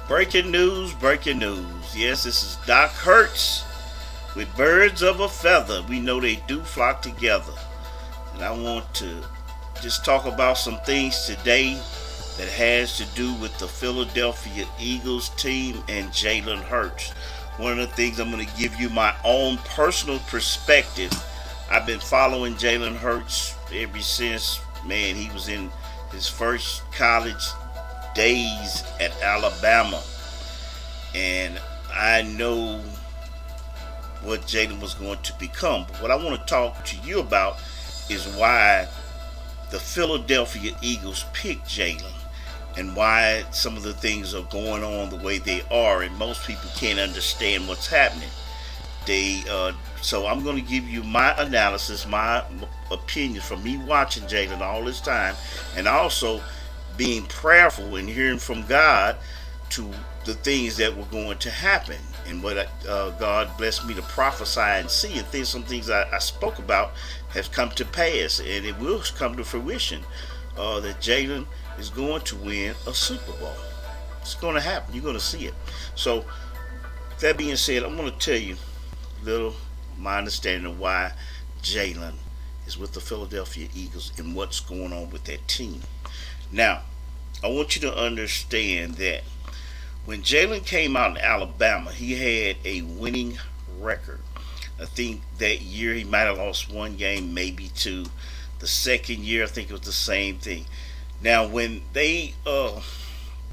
Breaking news, breaking news. Yes, this is Doc Hertz with Birds of a Feather. We know they do flock together. And I want to just talk about some things today that has to do with the Philadelphia Eagles team and Jalen Hurts. One of the things I'm going to give you my own personal perspective. I've been following Jalen Hurts ever since, man, he was in his first college days at Alabama. And I know what Jalen was going to become. But what I want to talk to you about is why the Philadelphia Eagles picked Jalen and why some of the things are going on the way they are, and most people can't understand what's happening. So I'm going to give you my analysis, my opinion from me watching Jalen all this time, and also being prayerful and hearing from God to the things that were going to happen, and what God blessed me to prophesy and see, and some things I spoke about have come to pass, and it will come to fruition. That Jalen is going to win a Super Bowl. It's going to happen. You're going to see it. So, that being said, I'm going to tell you a little my understanding of why Jalen is with the Philadelphia Eagles and what's going on with that team. Now, I want you to understand that when Jalen came out in Alabama, he had a winning record. I think that year he might have lost one game, maybe two. The second year, I think it was the same thing. Now, when they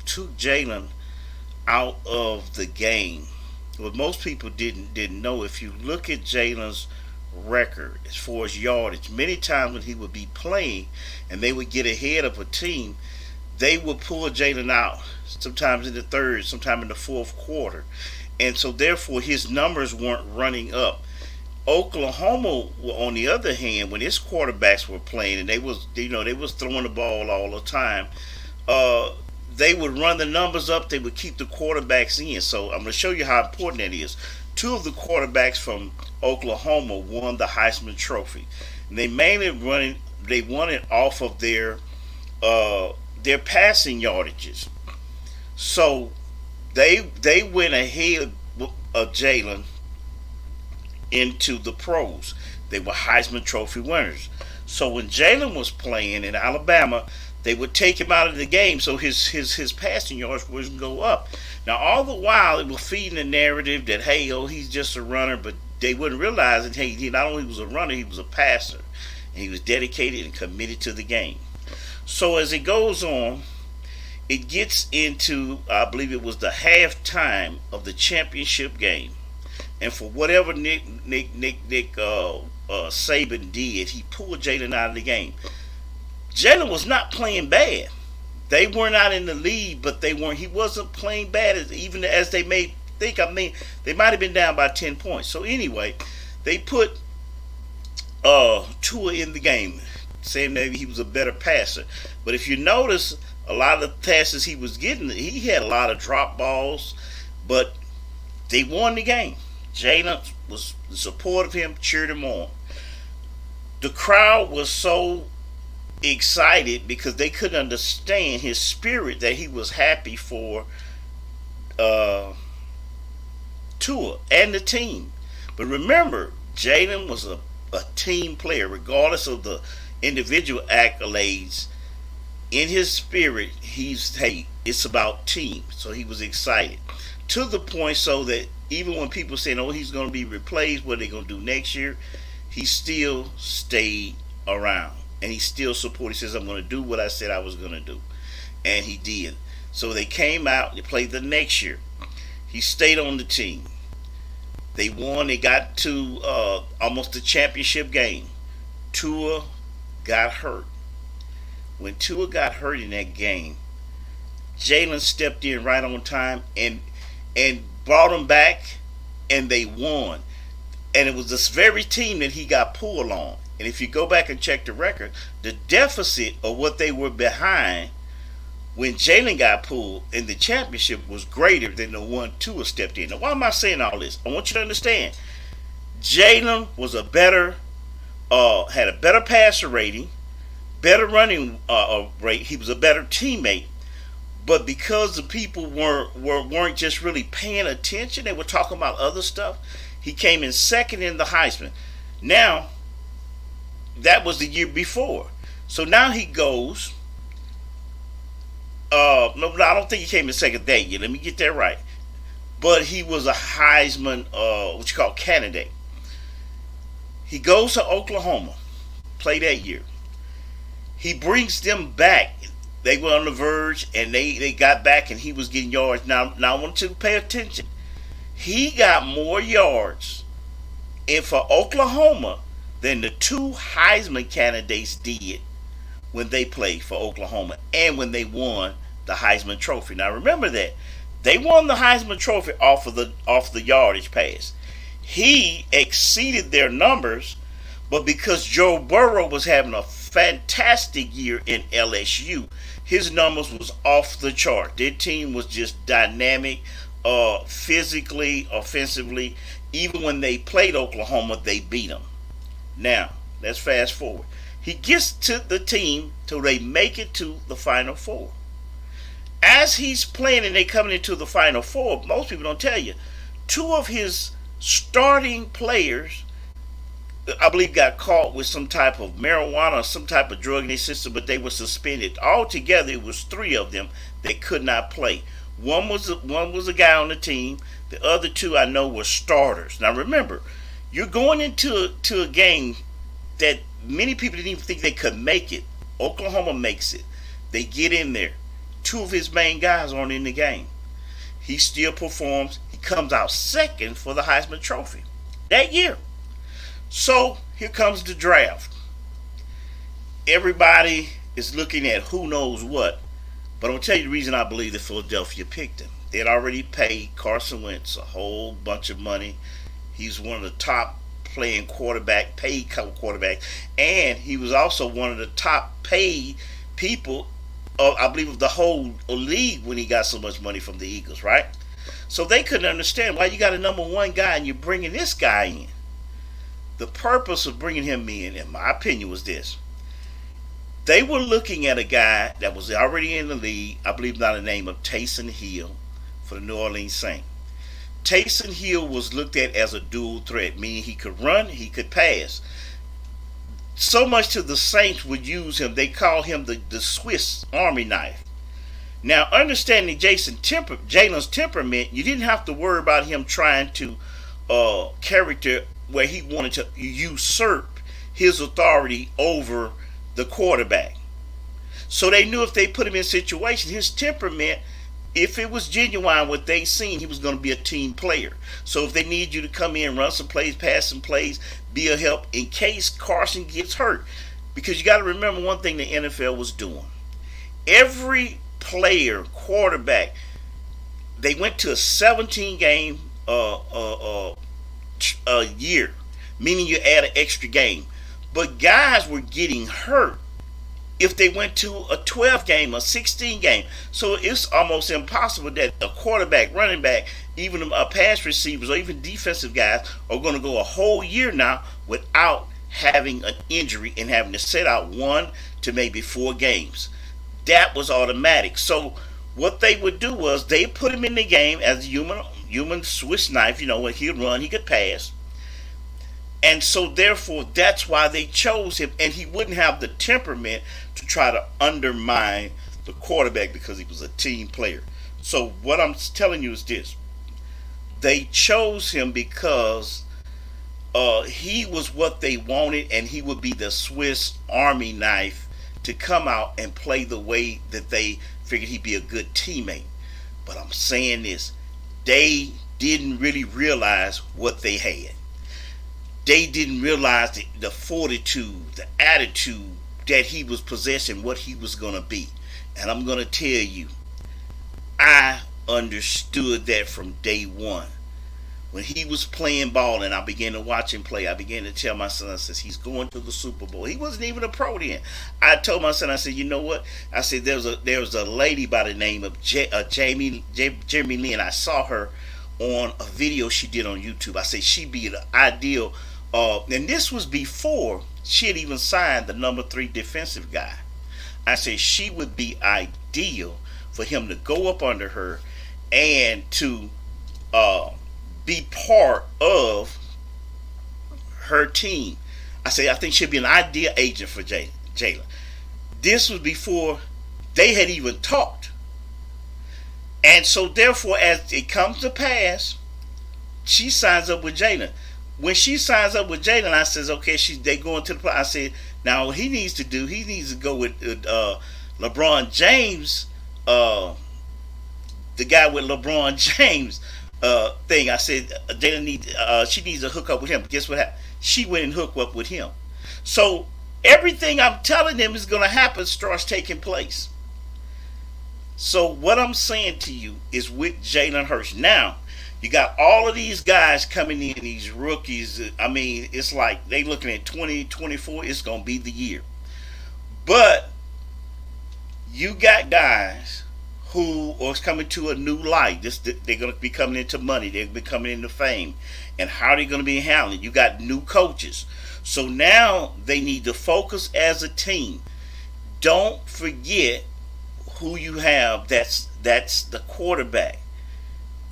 took Jalen out of the game, what most people didn't know, if you look at Jalen's record as far as yardage, many times when he would be playing and they would get ahead of a team, they would pull Jalen out, sometimes in the third, sometimes in the fourth quarter. And so therefore his numbers weren't running up. Oklahoma, on the other hand, when his quarterbacks were playing and they was throwing the ball all the time, they would run the numbers up. They would keep the quarterbacks in. So I'm going to show you how important that is. Two of the quarterbacks from Oklahoma won the Heisman Trophy, and they won it off of their passing yardages. So they went ahead of Jalen into the pros. They were Heisman Trophy winners. So when Jalen was playing in Alabama, they would take him out of the game so his passing yards wouldn't go up. Now all the while it was feeding the narrative that, hey, he's just a runner, but they wouldn't realize that, hey, he not only was a runner, he was a passer, and he was dedicated and committed to the game. So as it goes on, it gets into, I believe it was the halftime of the championship game. And for whatever Nick Saban did, he pulled Jalen out of the game. Jalen was not playing bad. They were not in the lead, but he wasn't playing bad even as they may think. I mean, they might have been down by 10 points. So anyway, they put Tua in the game, saying maybe he was a better passer. But if you notice, a lot of the passes he was getting, he had a lot of drop balls, but they won the game. Jalen was supportive of him, cheered him on. The crowd was so excited because they couldn't understand his spirit, that he was happy for Tua and the team. But remember, Jalen was a team player, regardless of the individual accolades. In his spirit, it's about team. So he was excited to the point so that even when people saying, he's going to be replaced, what are they going to do next year, he still stayed around and he still supported. He says, I'm going to do what I said I was going to do, and he did. So they came out, they played the next year. He stayed on the team. They won. They got to almost the championship game. Tua got hurt. When Tua got hurt in that game, Jalen stepped in right on time and brought him back, and they won. And it was this very team that he got pulled on. And if you go back and check the record, the deficit of what they were behind when Jalen got pulled in the championship was greater than the one Tua stepped in. Now, why am I saying all this? I want you to understand, Jalen was had a better passer rating, better running rate. He was a better teammate, But because the people weren't just really paying attention, they were talking about other stuff. He came in second in the Heisman. Now that was the year before. So now he goes. No, I don't think he came in second that year. Let me get that right. But he was a Heisman, what you call candidate. He goes to Oklahoma, play that year. He brings them back. They were on the verge, and they got back, and he was getting yards. Now I want you to pay attention. He got more yards and for Oklahoma than the two Heisman candidates did when they played for Oklahoma and when they won the Heisman Trophy. Now remember that they won the Heisman Trophy off the yardage pass. He exceeded their numbers, but because Joe Burrow was having a fantastic year in LSU, his numbers was off the chart. Their team was just dynamic, physically, offensively. Even when they played Oklahoma, they beat them. Now, let's fast forward. He gets to the team till they make it to the Final Four. As he's playing and they coming into the Final Four, most people don't tell you, two of his starting players, I believe, got caught with some type of marijuana or some type of drug in their system, but they were suspended. Altogether, it was three of them that could not play. One was a guy on the team. The other two I know were starters. Now remember, you're going into a game that many people didn't even think they could make it. Oklahoma makes it. They get in there. Two of his main guys aren't in the game. He still performs. He comes out second for the Heisman Trophy that year. So here comes the draft. Everybody is looking at who knows what. But I'm going to tell you the reason I believe that Philadelphia picked him. They had already paid Carson Wentz a whole bunch of money. He's one of the top paid quarterbacks, and he was also one of the top paid people, I believe, of the whole league when he got so much money from the Eagles, right? So they couldn't understand why you got a number one guy and you're bringing this guy in. The purpose of bringing him in my opinion, was this. They were looking at a guy that was already in the league, I believe by the name of Taysom Hill for the New Orleans Saints. Taysom Hill was looked at as a dual threat, meaning he could run, he could pass. So much to the Saints would use him, they call him the Swiss Army knife. Now, understanding Jalen's temperament, you didn't have to worry about him trying to character where he wanted to usurp his authority over the quarterback. So they knew if they put him in situation, his temperament, if it was genuine what they seen, he was going to be a team player. So if they need you to come in, run some plays, pass some plays, be a help in case Carson gets hurt. Because you got to remember one thing the NFL was doing. Every player, quarterback, they went to a 17 game a year, meaning you add an extra game. But guys were getting hurt if they went to a 12 game, a 16 game. So it's almost impossible that a quarterback, running back, even pass receivers or even defensive guys are going to go a whole year now without having an injury and having to sit out 1 to maybe 4 games. That was automatic. So what they would do was they put him in the game as a human Swiss knife. When he'd run, he could pass. And so therefore that's why they chose him, and he wouldn't have the temperament to try to undermine the quarterback because he was a team player. So what I'm telling you is this. They chose him because he was what they wanted, and he would be the Swiss Army knife to come out and play the way that they figured he'd be a good teammate. But I'm saying this, they didn't really realize what they had. They didn't realize the fortitude, the attitude that he was possessing, what he was going to be. And I'm going to tell you, I understood that from day one. When he was playing ball and I began to watch him play, I began to tell my son, I said, he's going to the Super Bowl. He wasn't even a pro then. I told my son, I said, you know what? I said, there was a lady by the name of Jeremy Lin. I saw her on a video she did on YouTube. I said, she'd be the ideal. And this was before she had even signed the number 3 defensive guy. I said, she would be ideal for him to go up under her and to uh, be part of her team. I think she'd be an ideal agent for Jalen. This was before they had even talked. And so therefore, as it comes to pass, she signs up with Jalen. When she signs up with Jalen, I says, okay, they going to the play. I said, now what he needs to go with LeBron James, the guy with LeBron James thing. I said, she needs to hook up with him. Guess what happened? She went and hooked up with him. So everything I'm telling them is going to happen starts taking place. So what I'm saying to you is with Jalen Hurts. Now, you got all of these guys coming in, these rookies. I mean, it's like they looking at 2024. It's going to be the year. But you got guys who are coming to a new light. They're going to be coming into money. They're going to be coming into fame. And how are they going to be handling? You got new coaches. So now they need to focus as a team. Don't forget who you have. That's the quarterback.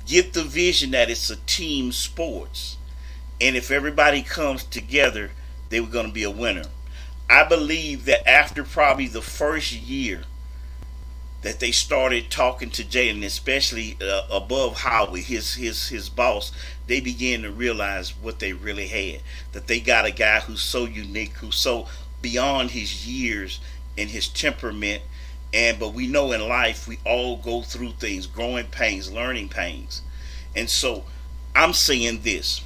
Get the vision that it's a team sports. And if everybody comes together, they were going to be a winner. I believe that after probably the first year that they started talking to Jalen, especially above Howie, his boss, they began to realize what they really had. That they got a guy who's so unique, who's so beyond his years and his temperament. But we know in life we all go through things, growing pains, learning pains. And so I'm saying this.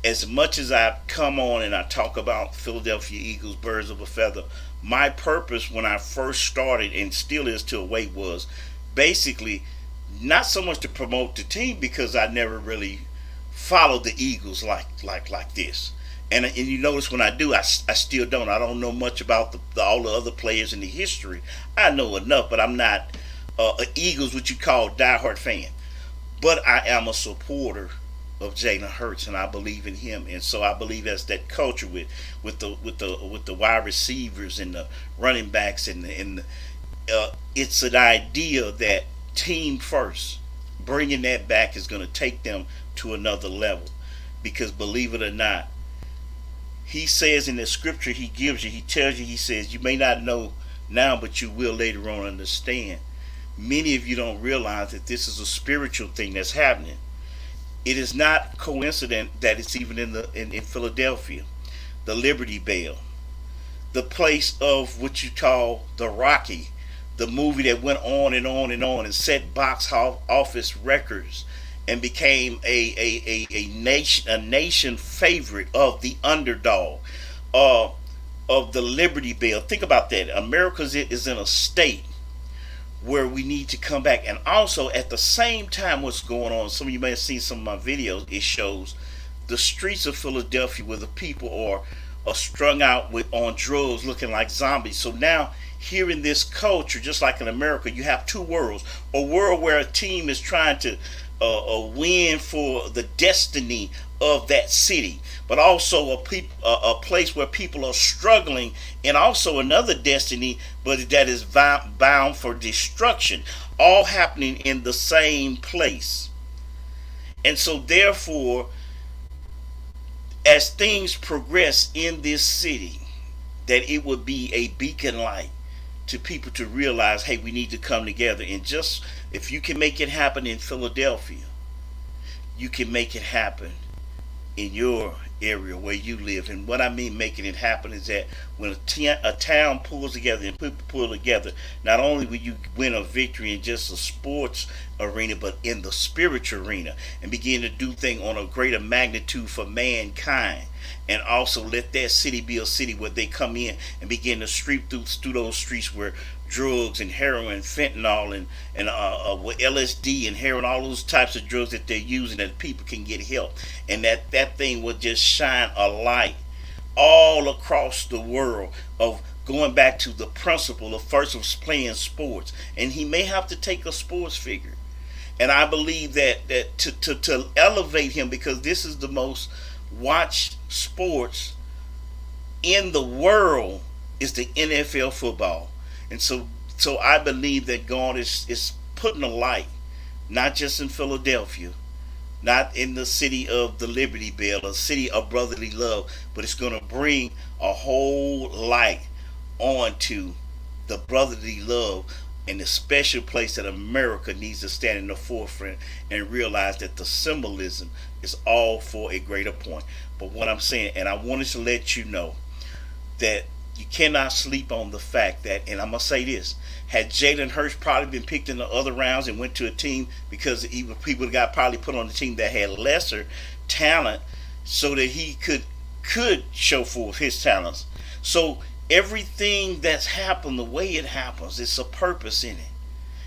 As much as I come on and I talk about Philadelphia Eagles, birds of a feather, my purpose when I first started, and still is till weight, was basically not so much to promote the team, because I never really followed the Eagles like this. And you notice when I do, I still don't. I don't know much about all the other players in the history. I know enough, but I'm not an Eagles, what you call diehard fan. But I am a supporter of Jalen Hurts, and I believe in him. And so I believe as that culture with the wide receivers and the running backs and it's an idea that team first, bringing that back is going to take them to another level. Because believe it or not, he says in the scripture he gives you, he tells you, he says, you may not know now, but you will later on understand. Many of you don't realize that this is a spiritual thing that's happening. It is not coincident that it's even in Philadelphia, the Liberty Bell, the place of what you call the Rocky, the movie that went on and on and on and set box office records and became a nation favorite of the underdog, of the Liberty Bell. Think about that. America is in a state where we need to come back. And also at the same time, what's going on, some of you may have seen some of my videos, it shows the streets of Philadelphia where the people are strung out on drugs, looking like zombies. So now here in this culture, just like in America, you have two worlds. A world where a team is trying to win for the destiny of that city, but also a place where people are struggling, and also another destiny, but that is bound for destruction, all happening in the same place. And so therefore, as things progress in this city, that it would be a beacon light to people to realize, hey, we need to come together. And just if you can make it happen in Philadelphia, you can make it happen in your area where you live. And what I mean making it happen is that when a town pulls together and people pull together, not only will you win a victory in just a sports arena, but in the spiritual arena, and begin to do things on a greater magnitude for mankind. And also let that city be a city where they come in and begin to street through those streets where drugs and heroin, fentanyl, and with LSD and heroin, all those types of drugs that they're using, that people can get help. And that thing will just shine a light all across the world of going back to the principle of first of playing sports. And he may have to take a sports figure. And I believe that to elevate him, because this is the most watched sports in the world, is the NFL football. And so So I believe that God is putting a light, not just in Philadelphia, not in the city of the Liberty Bell, a city of brotherly love, but it's going to bring a whole light onto the brotherly love and the special place that America needs to stand in the forefront and realize that the symbolism is all for a greater point. But what I'm saying, and I wanted to let you know that you cannot sleep on the fact that, and I'm gonna say this: had Jalen Hurts probably been picked in the other rounds and went to a team, because people got probably put on the team that had lesser talent, so that he could show forth his talents. So everything that's happened, the way it happens, it's a purpose in it.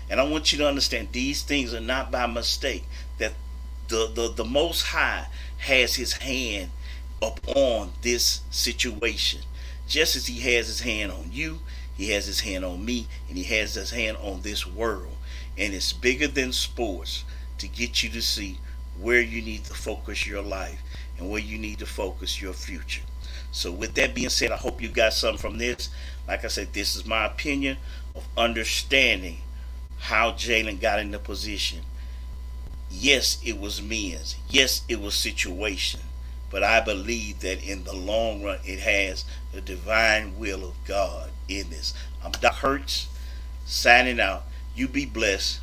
And I want you to understand these things are not by mistake. That the Most High has His hand upon this situation, just as He has His hand on you. He has His hand on me, and He has His hand on this world. And it's bigger than sports to get you to see where you need to focus your life and where you need to focus your future. So with that being said, I hope you got something from this. Like I said, this is my opinion of understanding how Jalen got in the position. Yes, it was men's. Yes, it was situation. But I believe that in the long run, it has the divine will of God in this. I'm Doc Hertz, signing out. You be blessed.